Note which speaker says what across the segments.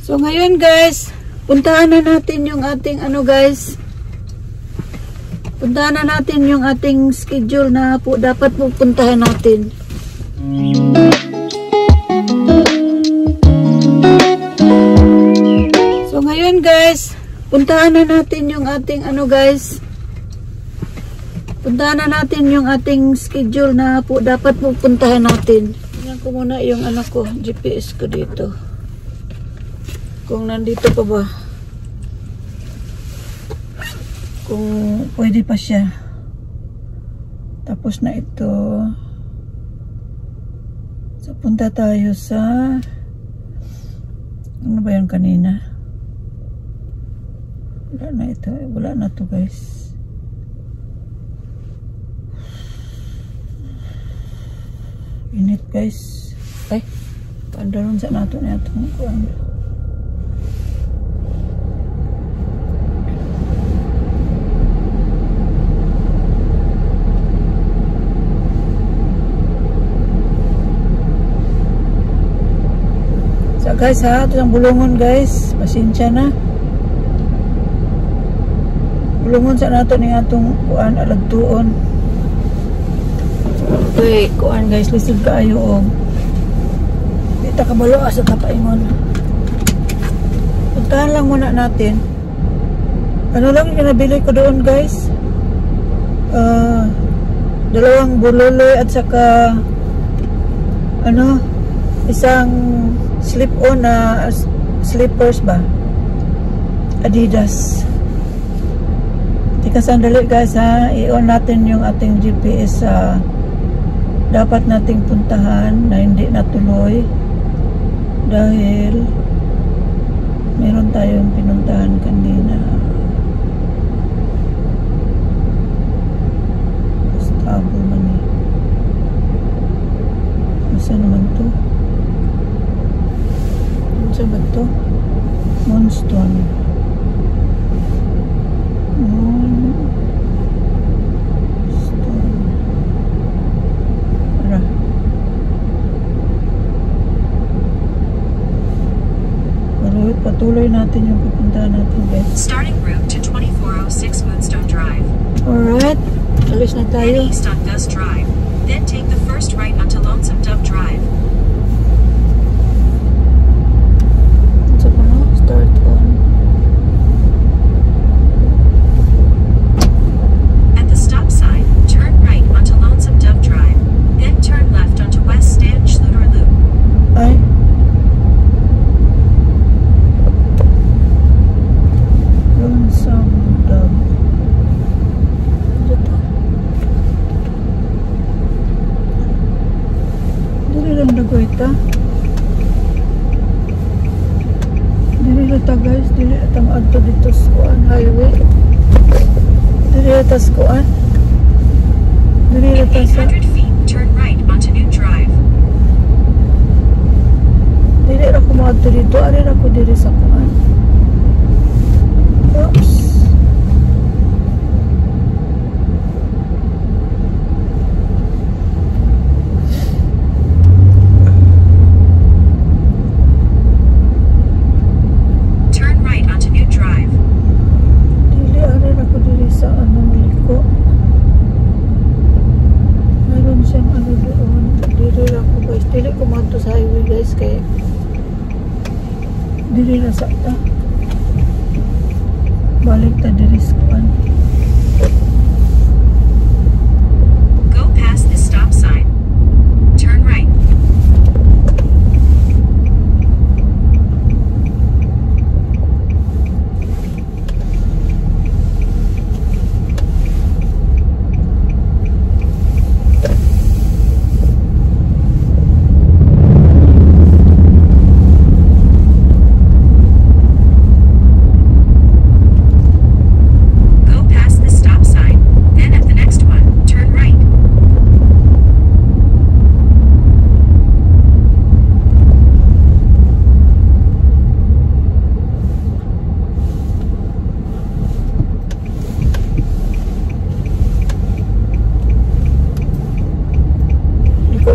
Speaker 1: So ngayon guys, puntahan na natin yung ating guys. Puntahan na natin yung ating schedule na dapat pupuntahan natin. So ngayon guys, puntahan na natin yung ating guys. Puntahan na natin yung ating schedule na dapat pupuntahan natin. Tingnan ko muna yung GPS ko dito. Kung nandito pa ba. Kung pwede pa siya. Tapos na ito. So punta tayo sa ano ba yan kanina? Wala na ito. Wala na to guys. Init guys. Ay, pandaron sa nato na itong kuwan. So guys ha, ito ang bulungon guys. Pasensya na. Bulungon sa nato ni atong kuwan alagtuon. Okay, kuan guys, lisig kaayo og di ta kabalo sa tapaingon. Puntahan lang muna natin. Ano lang yung nabili ko doon guys? Dalawang buloloy at saka isang slip-on na slippers ba? Adidas. Tika sandali guys ha, i-on natin yung ating GPS sa dapat nating puntahan na hindi natuloy dahil meron tayong pinuntahan kanina. Stabo man eh. Masa naman to? Masa ba to? Moonstone. Patuloy natin yung pupuntahan natin guys.
Speaker 2: Starting route to 2406 Moonstone Drive.
Speaker 1: Alright, alis na tayo.
Speaker 2: Head east on Gus Drive, then take the first right onto Lonesome Dove Drive.
Speaker 1: So start on.
Speaker 2: At the stop sign, turn right onto Lonesome Dove Drive, then turn left onto West Stan Schluter Loop.
Speaker 1: Ay. Dili ta guys, dili ta maadto dito sa kuan highway. Dili ta sa kuan. Dili ta sa
Speaker 2: 800 feet, turn right onto New Drive.
Speaker 1: Dili ra ko maadto dito, ari ra ko diri sa kuan. Oops. Dili na sa ta. Balik ta diri sa kuan.
Speaker 2: Go past this stop sign. Turn right.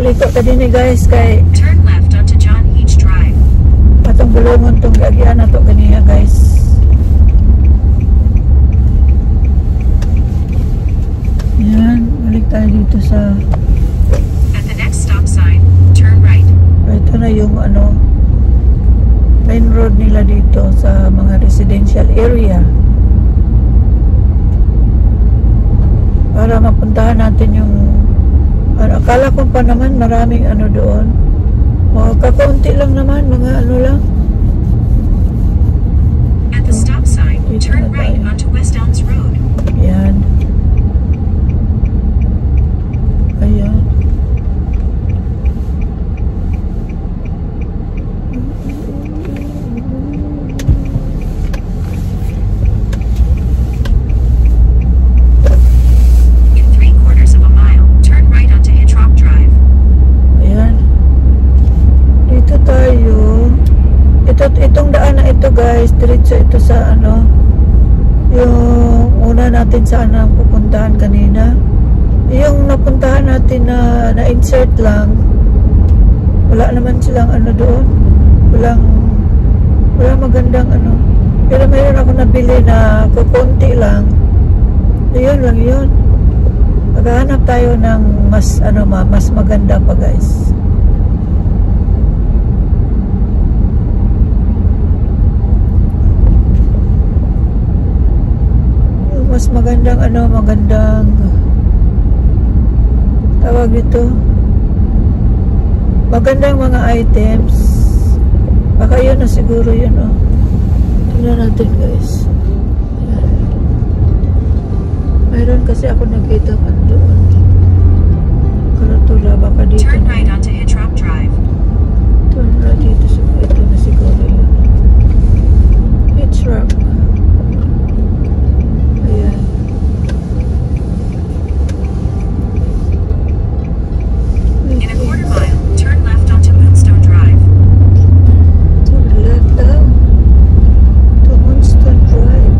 Speaker 1: Lito ka din guys kay
Speaker 2: turn left onto John H. Drive.
Speaker 1: Atong Bulungon tong gagyan na to ganiya guys. Yan, balik tayo dito sa
Speaker 2: At the next stop sign, turn right.
Speaker 1: ito na yung ano main road nila dito sa mga residential area para mapuntahan natin yung ano, akala ko pa naman maraming ano doon, kakaunti lang naman, mga ano lang.
Speaker 2: At the stop sign, turn right onto West Elms Road.
Speaker 1: Yan. Ayan.
Speaker 2: In 3/4 of a mile, turn right onto Hitchrock Drive.
Speaker 1: Ayan. Dito tayo. Itong daan na ito guys, diretso ito sa ano, yung una natin sana pupuntahan kanina. Yung napuntahan natin na na-insert lang, wala naman silang ano doon, wala magandang ano, pero mayroon ako nabili na kukunti lang. Yun lang yun. Maghahanap tayo ng mas ano mas maganda pa guys. Yung mas magandang ano, magandang tawag dito, magandang mga items. Baka yun na siguro yun, oh. Tingnan natin guys. Ayan. Mayroon kasi ako nakita pa doon. Karatula, baka dito.
Speaker 2: Turn right onto Hitchrock Drive.
Speaker 1: Turn right dito. Ito na siguro yun. Hitchrock. Ayan.
Speaker 2: In a 1/4 mile, turn left onto Moonstone Drive.
Speaker 1: Turn left down to Moonstone Drive.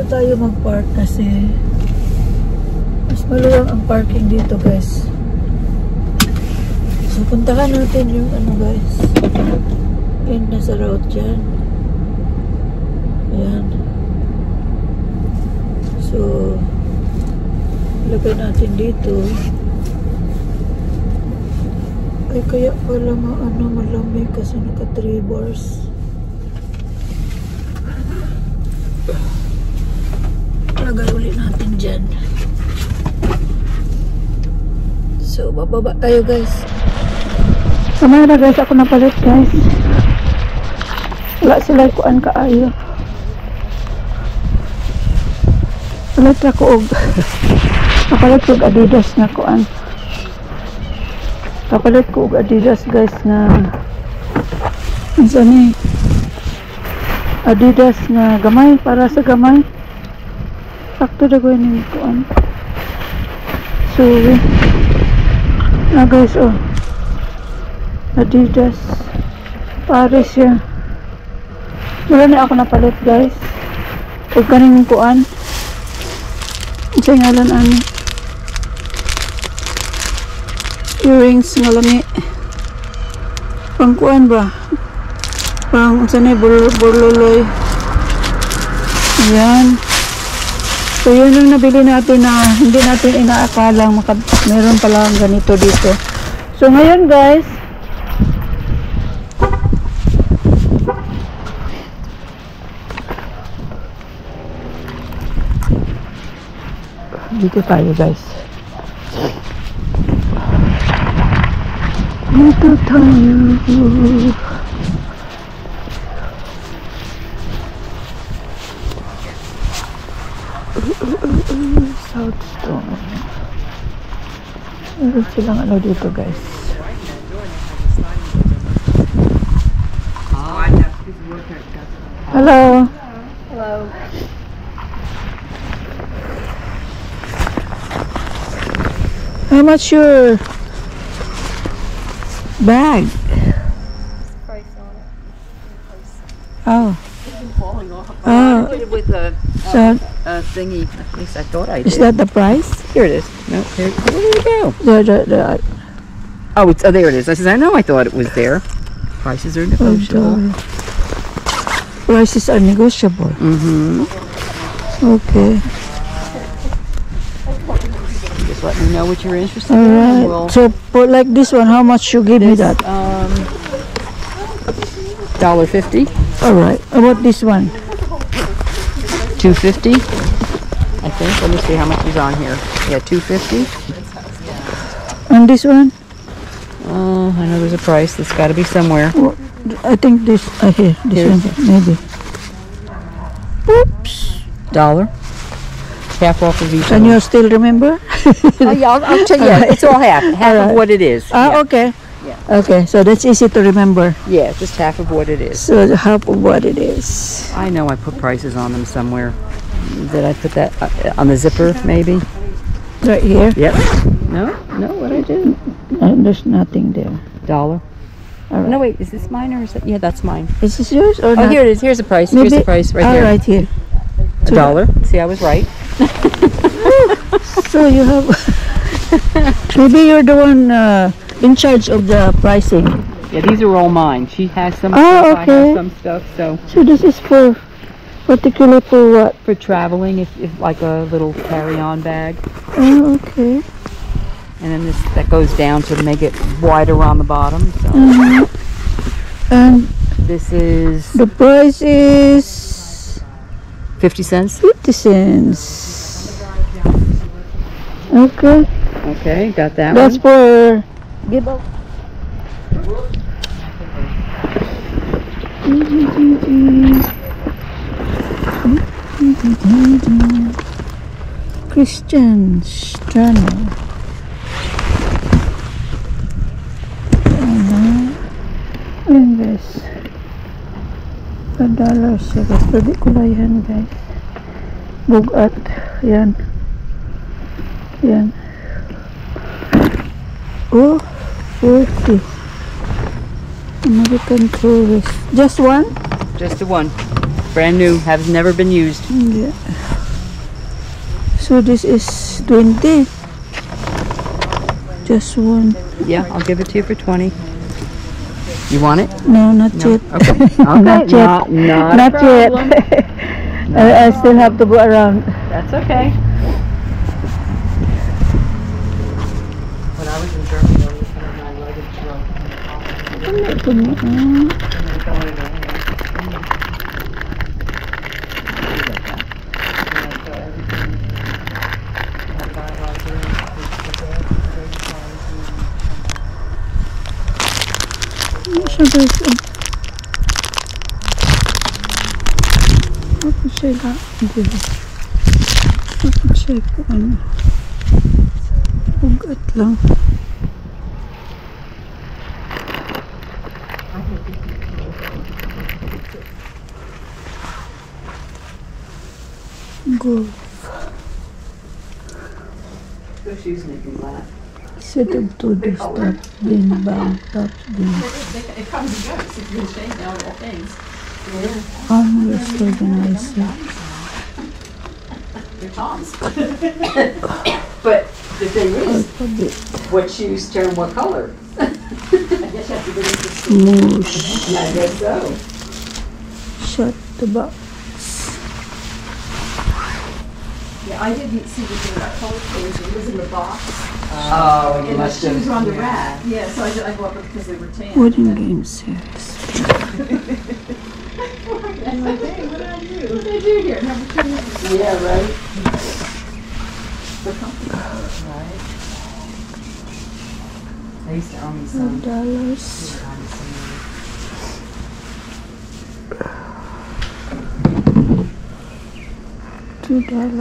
Speaker 1: Tayo mag-park kasi mas maluwang ang parking dito guys. So puntahan natin yung ano guys, yun nasa road dyan. Ayan. So lagay natin dito. Ay kaya pala malamig kasi naka 3 bars. Lagay ulit natin dyan. So, bababa tayo guys. Kamara guys, ako napalit guys. Wala sila kuan kaayo. Palit ako og kapalit ko og Adidas na kuan. Kapalit ko og Adidas guys na isa ni Adidas na gamay, para sa gamay. Sakto na gawin yung kuan. So, na guys, oh. Adidas. Pares siya. Wala na ako napalit guys. Huwag kaning kuan. Isa nga lang ano. Earrings nga lami. Pang kuan ba? Pang, sanay burloloy. Ayan. So yun yung nabili natin na hindi natin inaakalang meron pala ganito dito. So ngayon guys, dito tayo guys. Dito tayo. Southstone. Meron silang ano dito guys. Hello.
Speaker 3: Hello.
Speaker 1: How much your bag?
Speaker 3: Price on it.
Speaker 1: Oh.
Speaker 3: Falling off.
Speaker 1: Oh.
Speaker 4: Put it with a
Speaker 1: So
Speaker 4: thingy. At least I thought I did.
Speaker 1: is that the price?
Speaker 4: Here it is. No, here. Where did it go?
Speaker 1: The
Speaker 4: Oh, it's there. It is. I said, I know. I thought it was there. Prices are negotiable.
Speaker 1: prices are negotiable.
Speaker 4: Mm-hmm.
Speaker 1: Okay.
Speaker 4: Just let me know what you're interested
Speaker 1: All
Speaker 4: in. and
Speaker 1: right.
Speaker 4: We'll,
Speaker 1: So for like this one, how much you give me that?
Speaker 4: $1.50,
Speaker 1: All right. How about this one?
Speaker 4: $2.50. I think. Let me see how much is on here. Yeah, $2.50.
Speaker 1: And this one?
Speaker 4: I know there's a price. That's got to be somewhere.
Speaker 1: Well, I think this. Here, this
Speaker 4: Here's-
Speaker 1: one maybe. Oops.
Speaker 4: $1. Half off of each.
Speaker 1: Can you still remember?
Speaker 4: Oh, yeah, I'll tell you. It's all half. Half
Speaker 1: Alright.
Speaker 4: of what it is.
Speaker 1: Ah,
Speaker 4: Yeah.
Speaker 1: okay.
Speaker 4: Yeah.
Speaker 1: Okay, so that's easy to remember.
Speaker 4: Yeah, just half of what it is.
Speaker 1: So half of what it is.
Speaker 4: I know I put prices on them somewhere. Did I put that on the zipper, maybe?
Speaker 1: Right here.
Speaker 4: Yep. No, what I do?
Speaker 1: There's nothing there.
Speaker 4: $1.
Speaker 1: All right.
Speaker 4: No, wait, is this mine or is that? Yeah, that's mine.
Speaker 1: Is this yours or
Speaker 4: Oh,
Speaker 1: not?
Speaker 4: here it is. Here's the price. Here's the price right
Speaker 1: All
Speaker 4: there.
Speaker 1: right, here.
Speaker 4: $1. See, I was right.
Speaker 1: So you have. Maybe you're the one in charge of the pricing.
Speaker 4: Yeah, these are all mine. She has some
Speaker 1: Oh,
Speaker 4: stuff. I
Speaker 1: okay.
Speaker 4: have some stuff. So
Speaker 1: So this is for particular for what?
Speaker 4: for traveling, if like a little carry-on bag,
Speaker 1: Oh, okay.
Speaker 4: and then this that goes down to make it wider on the bottom. So
Speaker 1: And
Speaker 4: this is
Speaker 1: the price is
Speaker 4: 50 cents.
Speaker 1: 50 cents. Okay.
Speaker 4: Okay, got that
Speaker 1: That's
Speaker 4: one.
Speaker 1: for give up. Christian Strano. Ayan guys. $1 siya guys. Pwede ko na yan guys. Bugat. Yan. Yan. Oh, 40. American tourist. Just one?
Speaker 4: Just the one. Brand new. Has never been used.
Speaker 1: Yeah. So this is 20. Just one.
Speaker 4: Yeah, I'll give it to you for 20. You want it?
Speaker 1: No, not
Speaker 4: No.
Speaker 1: yet.
Speaker 4: Okay. Okay.
Speaker 1: Not yet.
Speaker 4: Not
Speaker 1: Not
Speaker 4: a
Speaker 1: yet.
Speaker 4: problem.
Speaker 1: I still have to go around.
Speaker 4: That's okay. When I was in Germany, I was having my luggage
Speaker 1: Siya guys. Ako siya lang. Ako siya ko ano. Ugat lang. Golf.
Speaker 4: Those shoes make me laugh.
Speaker 1: Set of to the stop. Then bang. Top. Then.
Speaker 4: It comes and goes. If you're saying now all things.
Speaker 1: Armrest organizer.
Speaker 4: They're Tom's. But the thing is,
Speaker 1: Alphabet.
Speaker 4: what shoes turn what color? I guess you have to get into school.
Speaker 1: Moosh.
Speaker 4: I guess so.
Speaker 1: Shut the box.
Speaker 5: Yeah, I didn't see the thing about color clothes. It was in the box.
Speaker 4: Oh, you
Speaker 5: And the
Speaker 4: must have.
Speaker 5: shoes were on the rack. Yeah, so I bought them because they were tan.
Speaker 1: Wedding game series.
Speaker 5: I'm like, hey, what did I do? What did I do here? Number 2.
Speaker 4: Yeah, right.
Speaker 5: Right.
Speaker 4: I used to own some.
Speaker 1: $2. $2.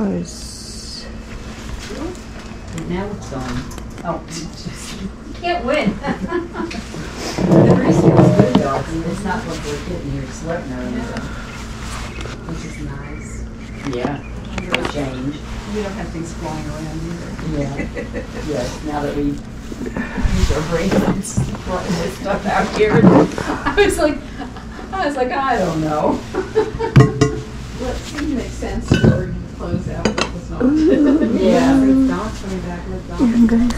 Speaker 4: Now it's gone. Oh, just.
Speaker 5: Can't win.
Speaker 4: The breeze feels good though. It's not what we're getting here, sweating or anything. Which is nice. Yeah. For a change.
Speaker 5: We don't have things flying around either.
Speaker 4: Yeah. Yes, now that we use our brains throwing this stuff out here.
Speaker 5: I was like, I don't know. Well, it seemed to make sense for the clothes out, but it was not.
Speaker 4: Yeah.
Speaker 5: It's not coming back with
Speaker 1: Yan guys.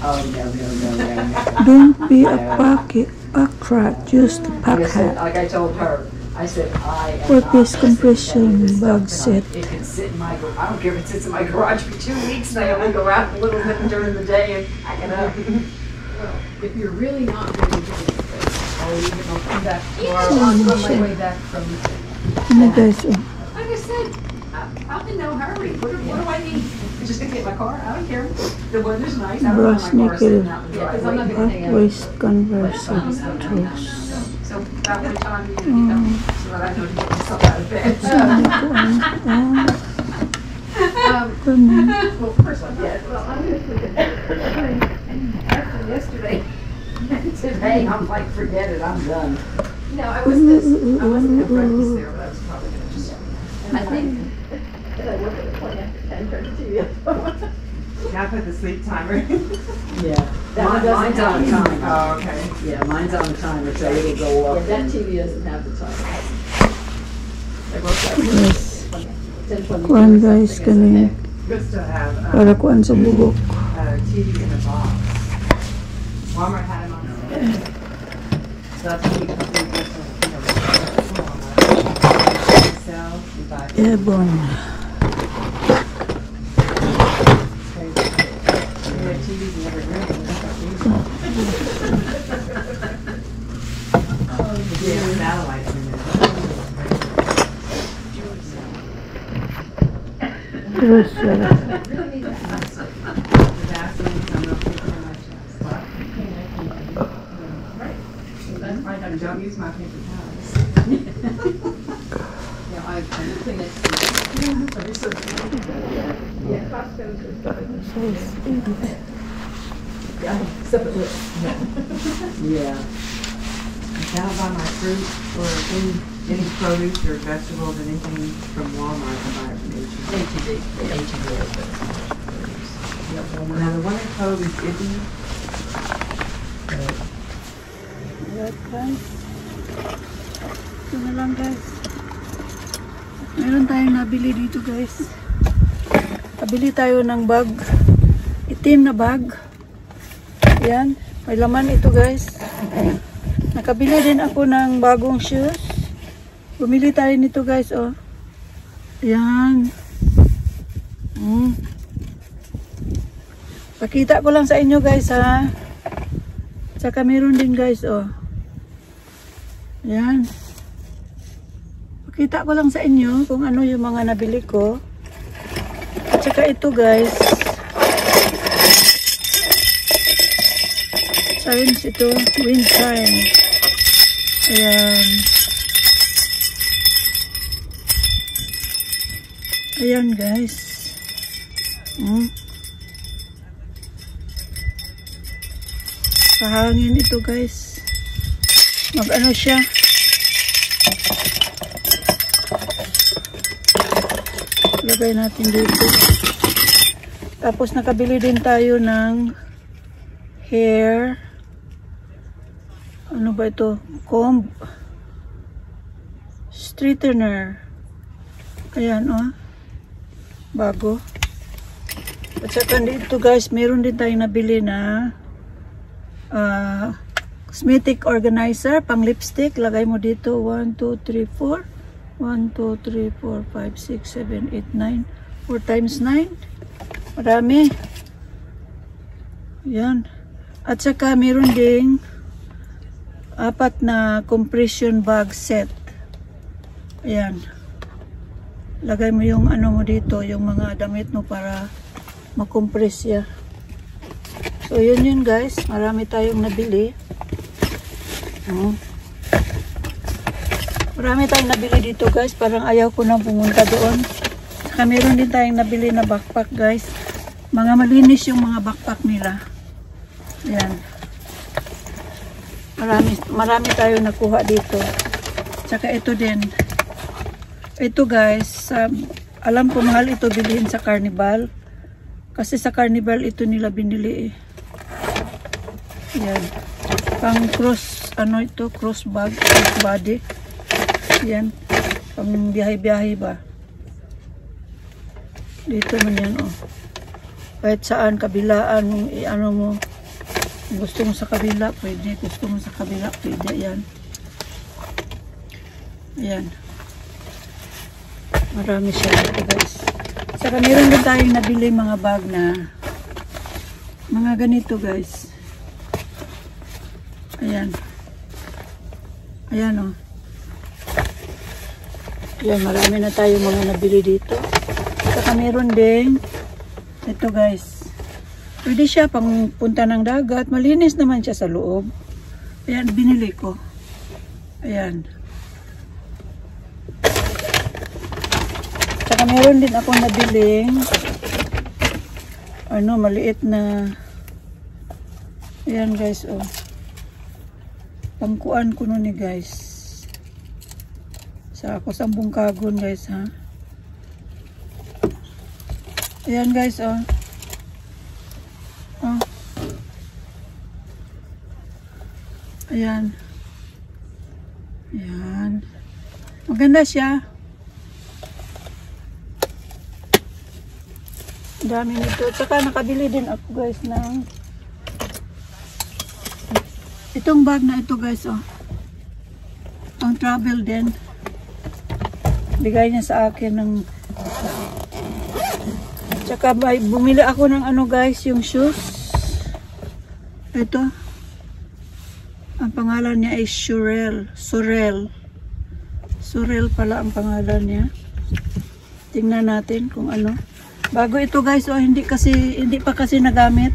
Speaker 4: Oh, no.
Speaker 1: Don't be a rat. Use the pack hat.
Speaker 4: Like I told her, I said, I am
Speaker 1: Workpiece
Speaker 4: not
Speaker 1: compression
Speaker 4: this
Speaker 1: bag
Speaker 4: stuff
Speaker 1: set.
Speaker 4: tonight. It can sit in my, I don't care if it sits in my garage for 2 weeks and I only go out a little bit during the day and pack it up.
Speaker 5: Well, if you're really not ready to get it, I'll come back tomorrow on my way back from.
Speaker 1: Ano guys, oh.
Speaker 5: Like I said, I'm in no hurry. What do I need? Just to get my car? I don't care. The weather's nice. I don't
Speaker 1: Brass
Speaker 5: want my car sitting
Speaker 1: nickel.
Speaker 5: out in the driveway. I'm not going to hang out.
Speaker 1: Waist Converse tools.
Speaker 5: So that one time you know, so that I know to get myself out of bed. Well, first one, yeah. Well, I'm going to put it after yesterday.
Speaker 4: Today, I'm like, forget it, I'm done.
Speaker 5: No, I wasn't at breakfast there, but I was probably going to just. I think that I work at the point after 10:30.
Speaker 6: Yeah, I put the sleep timer.
Speaker 4: Yeah. Mine's on a timer.
Speaker 6: Oh, okay.
Speaker 4: Yeah, mine's on a timer, so it'll go up.
Speaker 5: That TV doesn't have the time. I woke up
Speaker 1: Yes.
Speaker 5: 10:20.
Speaker 1: Kuan guys, kaning
Speaker 6: Good to have
Speaker 1: para kuan sa bubok.
Speaker 6: TV in a box. Walmart had them on sale. So that's what we can do. Sell, you buy
Speaker 1: Ebon.
Speaker 6: TVs in every room. Yeah, satellites in there.
Speaker 1: Grocery.
Speaker 6: Don't use my paper towels.
Speaker 5: Yeah, I'm Kleenex. Yeah, Costco's are except it looks.
Speaker 4: Yeah.
Speaker 6: Now I buy my fruit or any produce or vegetables, anything from Walmart, I buy it from H-E-B. Now the one in Cove is iffy.
Speaker 1: Alright guys. Ito na lang guys. Meron tayong nabili dito guys. Nabili tayo ng bag. Itim na bag. Ayan. May laman ito guys. Nakabili din ako ng bagong shoes. Bumili tayo nito guys, oh. Ayan. Pakita ko lang sa inyo guys, ha. Tsaka meron din guys, oh. Ayan. Pakita ko lang sa inyo kung ano yung mga nabili ko. At saka ito guys. Chimes ito. Wind chime. Ayan. Ayan guys. Pahangin ito guys. Mag-ano siya. Lagay natin dito. Tapos nakabili din tayo ng hair. Ano ba ito? Comb. Straightener. Ayan, oh. Bago. At saka dito guys, meron din tayong nabili na cosmetic organizer, pang lipstick. Lagay mo dito, 1, 2, 3, 4. 1, 2, 3, 4, 5, 6, 7, 8, 9. 4 times 9. Marami. Yan. At saka meron ding 4 na compression bag set. Ayan. Lagay mo yung ano mo dito, yung mga damit mo para makompress siya. So yun guys, marami tayong nabili. Marami tayong nabili dito guys, parang ayaw ko nang pumunta doon. Saka meron din tayong nabili na backpack guys. Mga malinis yung mga backpack nila. Ayan. Marami tayong nakuha dito. Saka ito din. Ito guys, alam ko mahal ito bilhin sa Carnival. Kasi sa Carnival ito nila binili eh. Yan. Pang cross, ano ito? Cross bag, cross body. Yan. Pang biyahe-biyahe ba? Dito man yan oh. Kahit saan, kabilaan, ano mo. Gusto mo sa kabila, pwede. Gusto mo sa kabila, pwede. Yan. Yan. Marami siya dito guys. Saka meron din tayong nabili mga bag na mga ganito guys. Ayan. Ayan o. Ayan, marami na tayong mga nabili dito. Saka meron din ito guys. Pwede siya pang punta ng dagat. Malinis naman siya sa loob. Ayan, binili ko. Ayan. Saka meron din ako nabiling ano, maliit na ayan guys, oh. Pangkuan ko nun guys. Sa ako sa bungkagon guys, ha. Ayan guys, oh. Oh. Ayan. Ayan. Maganda siya. Dami nito. Tsaka nakabili din ako guys ng itong bag na ito guys, oh. Ang travel din. Bigay niya sa akin ng tsaka bumili ako ng ano guys, yung shoes. Ito. Ang pangalan niya ay Sorel. Sorel pala ang pangalan niya. Tingnan natin kung ano. Bago ito guys, oh, hindi pa kasi nagamit.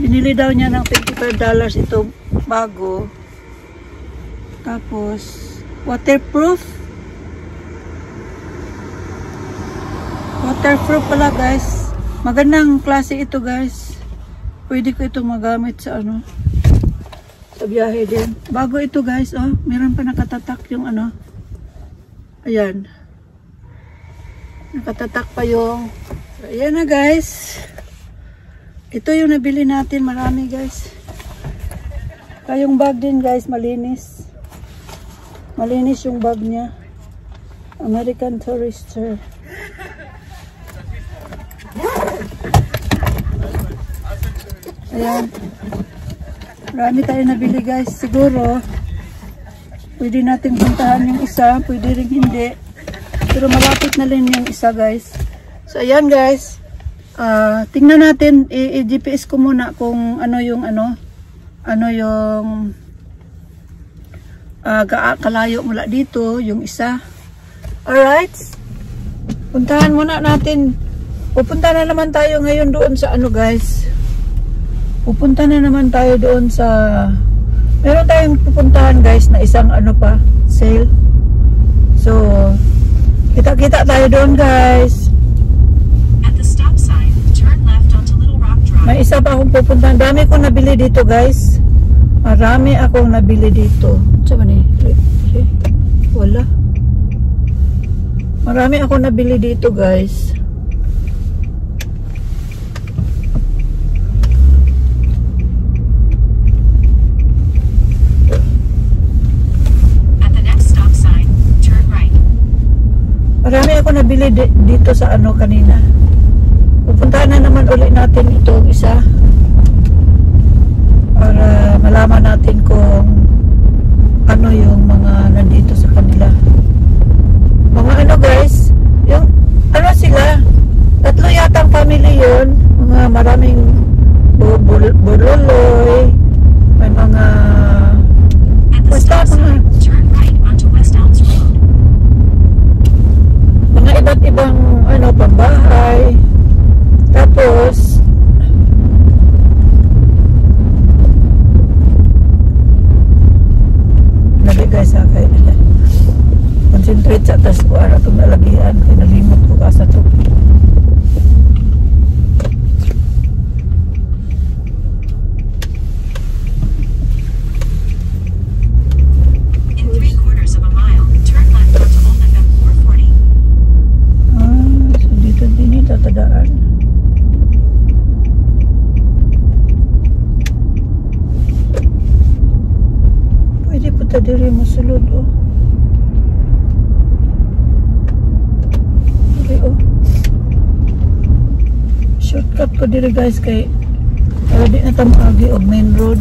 Speaker 1: Binili daw niya ng $55 ito bago. Tapos waterproof. Waterproof pala guys. Magandang klase ito guys. Pwede ko itong magamit sa ano, sa biyahe din. Bago ito guys, oh, meron pa nakatatak yung ano. Ayan. Nakatatak pa yung ayan na guys. Ito yung nabili natin. Marami guys. Kayong bag din guys. Malinis. Malinis yung bag niya. American Tourister. Ayan. Marami tayo nabili guys. Siguro pwede natin puntahan yung isa. Pwede rin hindi. Pero malapit na rin yung isa guys. So ayan guys. Tingnan natin. I-GPS ko muna kung ano yung kalayo mula dito. Yung isa. Alright. Puntahan muna natin. Pupunta na naman tayo ngayon doon sa ano guys. Pupunta na naman tayo doon sa meron tayong pupuntahan guys na isang ano pa. Sale. So kita-kita tayo doon guys.
Speaker 2: At the stop sign, turn left onto Little Rock Drive.
Speaker 1: May isa pa akong pupuntahan. Dami kong nabili dito guys. Marami akong nabili dito. Saan ba ni? Wala. Marami akong nabili dito guys. Marami ako nabili dito sa ano kanina. Pupuntahan na naman ulit natin itong isa. Para malaman natin kung ano yung mga nandito sa kanila. sa tas ko ara itong nalagihan. Kinalimot ko kasa to.
Speaker 2: In 3/4 of a mile, turn left onto Old FM 440.
Speaker 1: So dito din ito tadaan. Pwede po ta diri mosulod oh. Diri oh. Shortcut ko diri guys kay di na ta maagi og main road.